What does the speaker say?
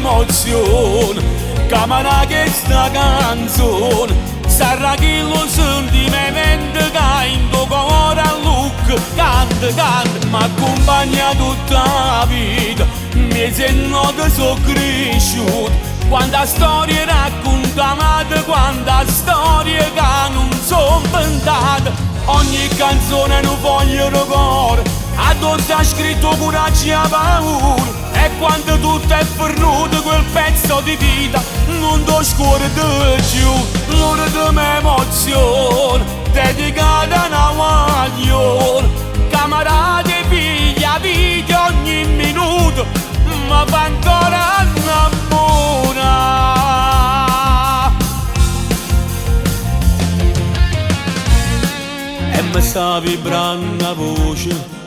emozione, camera che sta canzone, sarà che lo sentimento che in tuo cuore a look, canta, canta, mi accompagna tutta la vita, mesi e notte sono cresciuto, quanta storia raccontamata, quanta storia che non sono inventate, ogni canzone non voglio cuore, addosso ha scritto coraggio e paura, e quando tutto è fornuto quel pezzo di vita, non do scuore di giù, l'ora di mia emozione, dedicata a una maglione, camarate, figlia, vita ogni minuto, ma fa ancora innamorare. E mi sta vibrando la voce,